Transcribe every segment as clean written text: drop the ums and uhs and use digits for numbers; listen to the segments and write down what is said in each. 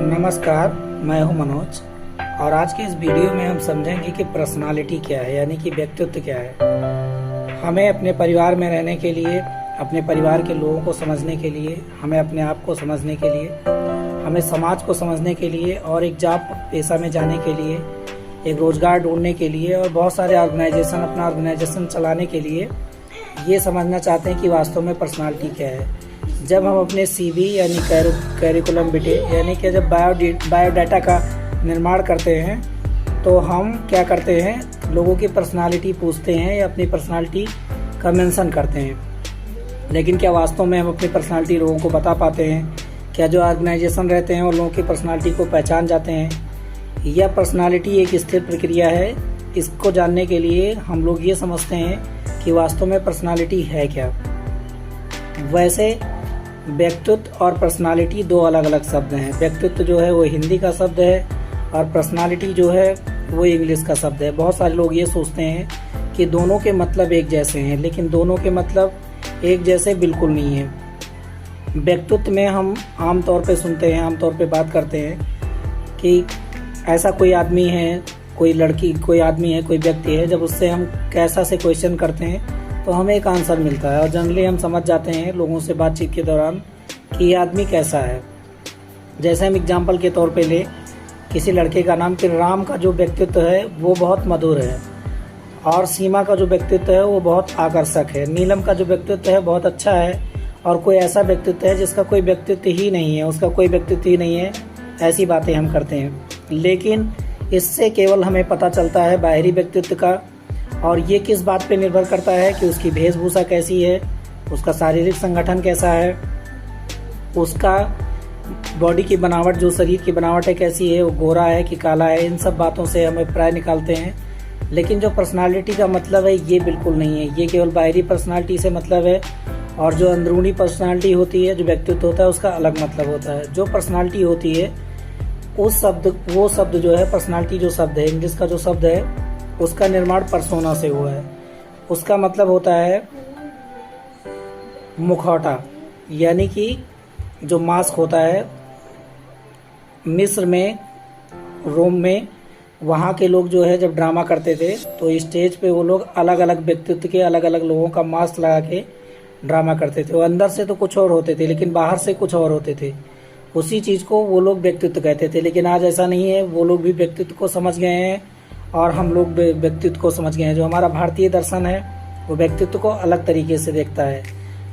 नमस्कार, मैं हूं मनोज और आज के इस वीडियो में हम समझेंगे कि पर्सनालिटी क्या है, यानी कि व्यक्तित्व क्या है। हमें अपने परिवार में रहने के लिए, अपने परिवार के लोगों को समझने के लिए, हमें अपने आप को समझने के लिए, हमें समाज को समझने के लिए और एक जॉब पेशा में जाने के लिए, एक रोजगार ढूंढने के लिए और बहुत सारे अपना ऑर्गेनाइजेशन चलाने के लिए ये समझना चाहते हैं कि वास्तव में पर्सनालिटी क्या है। जब हम अपने CV यानी कैरिकुलम विटे यानी कि जब बायोडाटा का निर्माण करते हैं तो हम क्या करते हैं, लोगों की पर्सनालिटी पूछते हैं या अपनी पर्सनालिटी का मेंशन करते हैं। लेकिन क्या वास्तव में हम अपनी पर्सनालिटी लोगों को बता पाते हैं? क्या जो ऑर्गेनाइजेशन रहते हैं वो लोगों की पर्सनालिटी को पहचान जाते हैं? यह पर्सनालिटी एक स्थिर प्रक्रिया है। इसको जानने के लिए हम लोग ये समझते हैं कि वास्तव में पर्सनालिटी है क्या। वैसे व्यक्तित्व और पर्सनालिटी दो अलग अलग शब्द हैं। व्यक्तित्व जो है वो हिंदी का शब्द है और पर्सनालिटी जो है वो इंग्लिश का शब्द है। बहुत सारे लोग ये सोचते हैं कि दोनों के मतलब एक जैसे हैं, लेकिन दोनों के मतलब एक जैसे बिल्कुल नहीं है। व्यक्तित्व में हम आमतौर पे सुनते हैं, आमतौर पे बात करते हैं कि ऐसा कोई आदमी है, कोई लड़की, कोई आदमी है, कोई व्यक्ति है। जब उससे हम कैसा से क्वेश्चन करते हैं तो हमें एक आंसर मिलता है और जनरली हम समझ जाते हैं लोगों से बातचीत के दौरान कि ये आदमी कैसा है। जैसे हम एग्जाम्पल के तौर पे ले किसी लड़के का नाम, कि राम का जो व्यक्तित्व है वो बहुत मधुर है और सीमा का जो व्यक्तित्व है वो बहुत आकर्षक है, नीलम का जो व्यक्तित्व है बहुत अच्छा है और कोई ऐसा व्यक्तित्व है जिसका कोई व्यक्तित्व ही नहीं है, उसका कोई व्यक्तित्व ही नहीं है। ऐसी बातें हम करते हैं, लेकिन इससे केवल हमें पता चलता है बाहरी व्यक्तित्व का। और ये किस बात पे निर्भर करता है कि उसकी वेशभूषा कैसी है, उसका शारीरिक संगठन कैसा है, उसका बॉडी की बनावट, जो शरीर की बनावट है कैसी है, वो गोरा है कि काला है। इन सब बातों से हमें प्राय निकालते हैं। लेकिन जो पर्सनालिटी का मतलब है ये बिल्कुल नहीं है। ये केवल बाहरी पर्सनालिटी से मतलब है और जो अंदरूनी पर्सनालिटी होती है, जो व्यक्तित्व होता है, उसका अलग मतलब होता है। जो पर्सनालिटी होती है वो शब्द जो है, पर्सनालिटी जो शब्द है, इंग्लिश का जो शब्द है, उसका निर्माण पर्सोना से हुआ है। उसका मतलब होता है मुखौटा, यानी कि जो मास्क होता है। मिस्र में, रोम में, वहाँ के लोग जो है जब ड्रामा करते थे तो स्टेज पे वो लोग अलग अलग व्यक्तित्व के अलग अलग लोगों का मास्क लगा के ड्रामा करते थे। वो अंदर से तो कुछ और होते थे लेकिन बाहर से कुछ और होते थे। उसी चीज़ को वो लोग व्यक्तित्व कहते थे। लेकिन आज ऐसा नहीं है, वो लोग भी व्यक्तित्व को समझ गए हैं और हम लोग व्यक्तित्व को समझ गए हैं। जो हमारा भारतीय दर्शन है वो व्यक्तित्व को अलग तरीके से देखता है,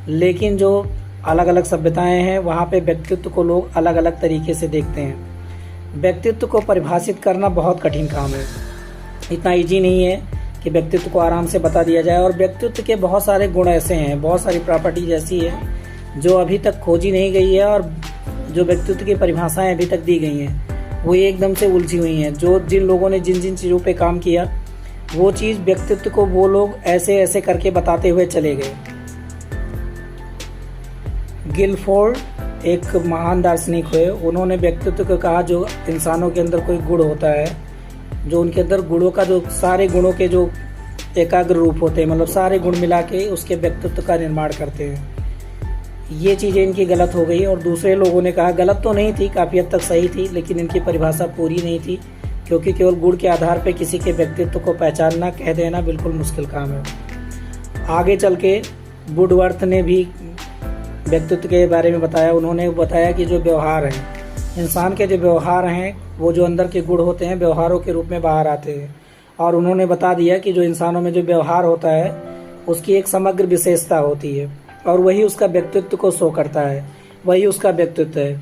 लेकिन जो अलग अलग सभ्यताएं हैं वहाँ पे व्यक्तित्व को लोग अलग अलग तरीके से देखते हैं। व्यक्तित्व को परिभाषित करना बहुत कठिन काम है। इतना इजी नहीं है कि व्यक्तित्व को आराम से बता दिया जाए। और व्यक्तित्व के बहुत सारे गुण ऐसे हैं, बहुत सारी प्रॉपर्टीज ऐसी है जो अभी तक खोजी नहीं गई है और जो व्यक्तित्व की परिभाषाएं अभी तक दी गई हैं वो एकदम से उलझी हुई हैं। जिन लोगों ने जिन जिन चीज़ों पे काम किया वो चीज़ व्यक्तित्व को वो लोग ऐसे ऐसे करके बताते हुए चले गए। गिलफोर्ड एक महान दार्शनिक हुए, उन्होंने व्यक्तित्व को कहा जो इंसानों के अंदर कोई गुण होता है, जो उनके अंदर गुणों का, जो सारे गुणों के जो एकाग्र रूप होते हैं, मतलब सारे गुण मिला के उसके व्यक्तित्व का निर्माण करते हैं। ये चीज़ें इनकी गलत हो गई और दूसरे लोगों ने कहा, गलत तो नहीं थी, काफ़ी हद तक सही थी, लेकिन इनकी परिभाषा पूरी नहीं थी, क्योंकि केवल गुण के आधार पर किसी के व्यक्तित्व को पहचानना, कह देना बिल्कुल मुश्किल काम है। आगे चल के वुडवर्थ ने भी व्यक्तित्व के बारे में बताया। उन्होंने बताया कि जो व्यवहार हैं, इंसान के जो व्यवहार हैं, वो जो अंदर के गुण होते हैं व्यवहारों के रूप में बाहर आते हैं। और उन्होंने बता दिया कि जो इंसानों में जो व्यवहार होता है उसकी एक समग्र विशेषता होती है और वही उसका व्यक्तित्व को शो करता है, वही उसका व्यक्तित्व है।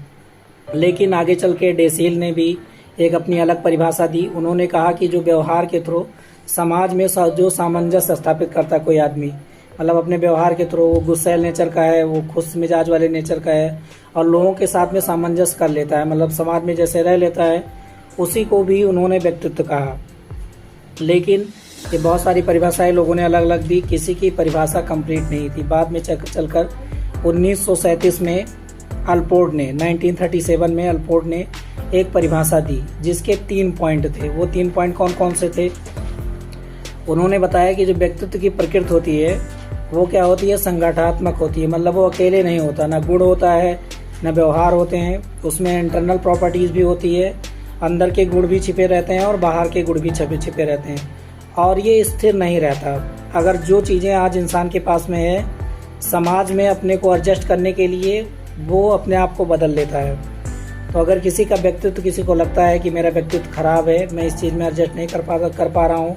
लेकिन आगे चल के डेसील ने भी एक अपनी अलग परिभाषा दी। उन्होंने कहा कि जो व्यवहार के थ्रू समाज में जो सामंजस्य स्थापित करता है कोई आदमी, मतलब अपने व्यवहार के थ्रू वो गुस्सैल नेचर का है, वो खुश मिजाज वाले नेचर का है और लोगों के साथ में सामंजस्य कर लेता है, मतलब समाज में जैसे रह लेता है, उसी को भी उन्होंने व्यक्तित्व कहा। लेकिन ये बहुत सारी परिभाषाएं लोगों ने अलग अलग दी, किसी की परिभाषा कंप्लीट नहीं थी। बाद में चलकर 1937 में अल्पोर्ट ने, 1937 में अल्पोर्ट ने एक परिभाषा दी जिसके 3 पॉइंट थे। वो 3 पॉइंट कौन कौन से थे? उन्होंने बताया कि जो व्यक्तित्व की प्रकृति होती है वो क्या होती है, संगठनात्मक होती है। मतलब वो अकेले नहीं होता, ना गुण होता है, न व्यवहार होते हैं। उसमें इंटरनल प्रॉपर्टीज़ भी होती है, अंदर के गुण भी छिपे रहते हैं और बाहर के गुण भी छिपे रहते हैं, और ये स्थिर नहीं रहता। अगर जो चीज़ें आज इंसान के पास में है, समाज में अपने को एडजस्ट करने के लिए वो अपने आप को बदल लेता है। तो अगर किसी का व्यक्तित्व, किसी को लगता है कि मेरा व्यक्तित्व खराब है, मैं इस चीज़ में एडजस्ट नहीं कर पा रहा हूँ,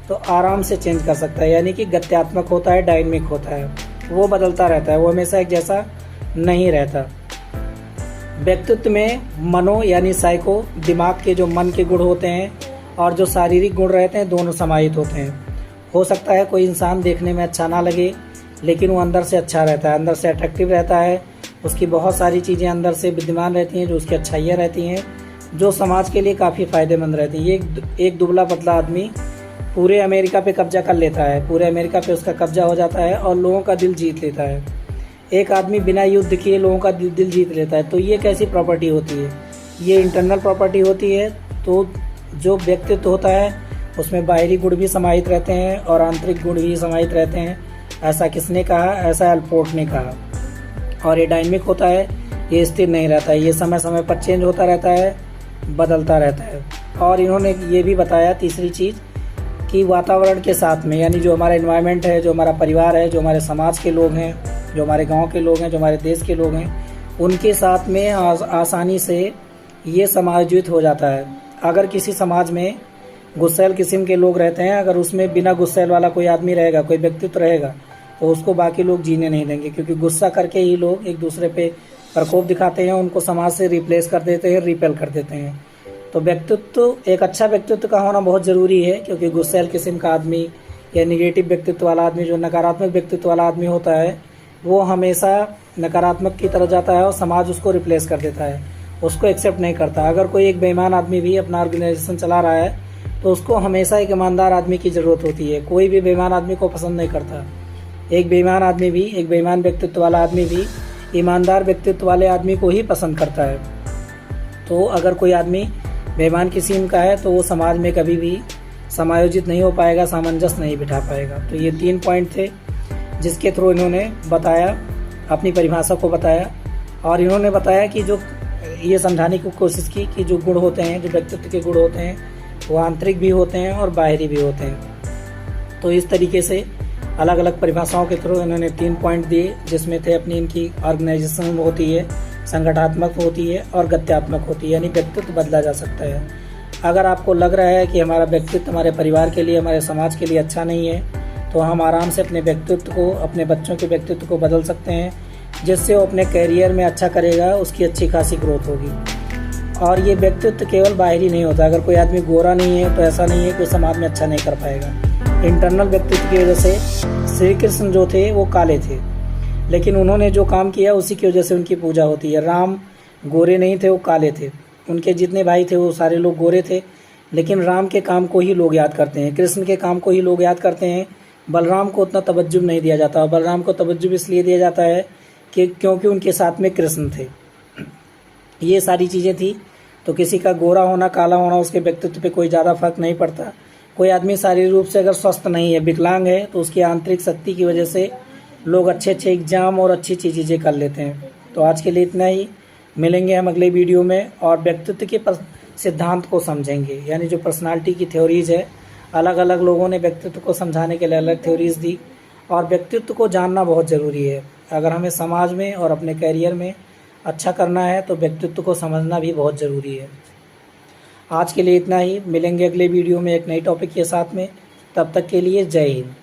तो आराम से चेंज कर सकता है। यानी कि गत्यात्मक होता है, डायनामिक होता है, वो बदलता रहता है, वो हमेशा एक जैसा नहीं रहता। व्यक्तित्व में मनो यानी साइको, दिमाग के जो मन के गुण होते हैं और जो शारीरिक गुण रहते हैं, दोनों समाहित होते हैं। हो सकता है कोई इंसान देखने में अच्छा ना लगे, लेकिन वो अंदर से अच्छा रहता है, अंदर से अट्रैक्टिव रहता है, उसकी बहुत सारी चीज़ें अंदर से विद्यमान रहती हैं जो उसकी अच्छाइयाँ रहती हैं, जो समाज के लिए काफ़ी फ़ायदेमंद रहती हैं। ये एक दुबला पतला आदमी पूरे अमेरिका पे कब्जा कर लेता है, पूरे अमेरिका पे उसका कब्जा हो जाता है और लोगों का दिल जीत लेता है। एक आदमी बिना युद्ध किए लोगों का दिल जीत लेता है। तो ये कैसी प्रॉपर्टी होती है? ये इंटरनल प्रॉपर्टी होती है। तो जो व्यक्तित्व होता है उसमें बाहरी गुण भी समाहित रहते हैं और आंतरिक गुण भी समाहित रहते हैं। ऐसा किसने कहा? ऐसा एल्पोर्ट ने कहा। और ये डायनामिक होता है, ये स्थिर नहीं रहता है, ये समय समय पर चेंज होता रहता है, बदलता रहता है। और इन्होंने ये भी बताया तीसरी चीज़ कि वातावरण के साथ में, यानी जो हमारा एनवायरनमेंट है, जो हमारा परिवार है, जो हमारे समाज के लोग हैं, जो हमारे गांव के लोग हैं, जो हमारे देश के लोग हैं, उनके साथ में आसानी से ये समायोजित हो जाता है। अगर किसी समाज में गुस्सैल किस्म के लोग रहते हैं, अगर उसमें बिना गुस्सैल वाला कोई आदमी रहेगा, कोई व्यक्तित्व रहेगा, तो उसको बाकी लोग जीने नहीं देंगे, क्योंकि गुस्सा करके ही लोग एक दूसरे पे प्रकोप दिखाते हैं, उनको समाज से रिप्लेस कर देते हैं, रिपेल कर देते हैं। तो व्यक्तित्व, एक अच्छा व्यक्तित्व का होना बहुत ज़रूरी है, क्योंकि गुस्सैल किस्म का आदमी या निगेटिव व्यक्तित्व वाला आदमी, जो नकारात्मक व्यक्तित्व वाला आदमी होता है, वो हमेशा नकारात्मक की तरफ जाता है और समाज उसको रिप्लेस कर देता है, उसको एक्सेप्ट नहीं करता। अगर कोई एक बेईमान आदमी भी अपना ऑर्गेनाइजेशन चला रहा है, तो उसको हमेशा एक ईमानदार आदमी की ज़रूरत होती है। कोई भी बेईमान आदमी को पसंद नहीं करता। एक बेईमान आदमी भी, एक बेईमान व्यक्तित्व वाला आदमी भी ईमानदार व्यक्तित्व वाले आदमी को ही पसंद करता है। तो अगर कोई आदमी बेईमान किस्म का है, तो वो समाज में कभी भी समायोजित नहीं हो पाएगा, सामंजस्य नहीं बिठा पाएगा। तो ये 3 पॉइंट थे जिसके थ्रू इन्होंने बताया, अपनी परिभाषा को बताया। और इन्होंने बताया कि जो ये समझाने की कोशिश की कि जो गुण होते हैं, जो व्यक्तित्व के गुण होते हैं, वो आंतरिक भी होते हैं और बाहरी भी होते हैं। तो इस तरीके से अलग अलग परिभाषाओं के थ्रू इन्होंने 3 पॉइंट दिए, जिसमें थे अपनी इनकी ऑर्गेनाइजेशन होती है, संगठनात्मक होती है और गत्यात्मक होती है, यानी व्यक्तित्व बदला जा सकता है। अगर आपको लग रहा है कि हमारा व्यक्तित्व हमारे परिवार के लिए, हमारे समाज के लिए अच्छा नहीं है, तो हम आराम से अपने व्यक्तित्व को, अपने बच्चों के व्यक्तित्व को बदल सकते हैं, जिससे वो अपने कैरियर में अच्छा करेगा, उसकी अच्छी खासी ग्रोथ होगी। और ये व्यक्तित्व केवल बाहरी नहीं होता। अगर कोई आदमी गोरा नहीं है, तो ऐसा नहीं है कि समाज में अच्छा नहीं कर पाएगा। इंटरनल व्यक्तित्व की वजह से श्री कृष्ण जो थे वो काले थे, लेकिन उन्होंने जो काम किया उसी की वजह से उनकी पूजा होती है। राम गोरे नहीं थे, वो काले थे। उनके जितने भाई थे वो सारे लोग गोरे थे, लेकिन राम के काम को ही लोग याद करते हैं, कृष्ण के काम को ही लोग याद करते हैं। बलराम को उतना तवज्जो नहीं दिया जाता। बलराम को तवज्जो इसलिए दिया जाता है कि क्योंकि उनके साथ में कृष्ण थे। ये सारी चीज़ें थी। तो किसी का गोरा होना, काला होना, उसके व्यक्तित्व पे कोई ज़्यादा फर्क नहीं पड़ता। कोई आदमी शारीरिक रूप से अगर स्वस्थ नहीं है, विकलांग है, तो उसकी आंतरिक शक्ति की वजह से लोग अच्छे अच्छे एग्जाम और अच्छी चीज़ें कर लेते हैं। तो आज के लिए इतना ही। मिलेंगे हम अगले वीडियो में और व्यक्तित्व के सिद्धांत को समझेंगे, यानी जो पर्सनालिटी की थ्योरीज है। अलग अलग लोगों ने व्यक्तित्व को समझाने के लिए अलग थ्योरीज दी, और व्यक्तित्व को जानना बहुत ज़रूरी है। अगर हमें समाज में और अपने करियर में अच्छा करना है, तो व्यक्तित्व को समझना भी बहुत ज़रूरी है। आज के लिए इतना ही। मिलेंगे अगले वीडियो में एक नई टॉपिक के साथ में। तब तक के लिए जय हिंद।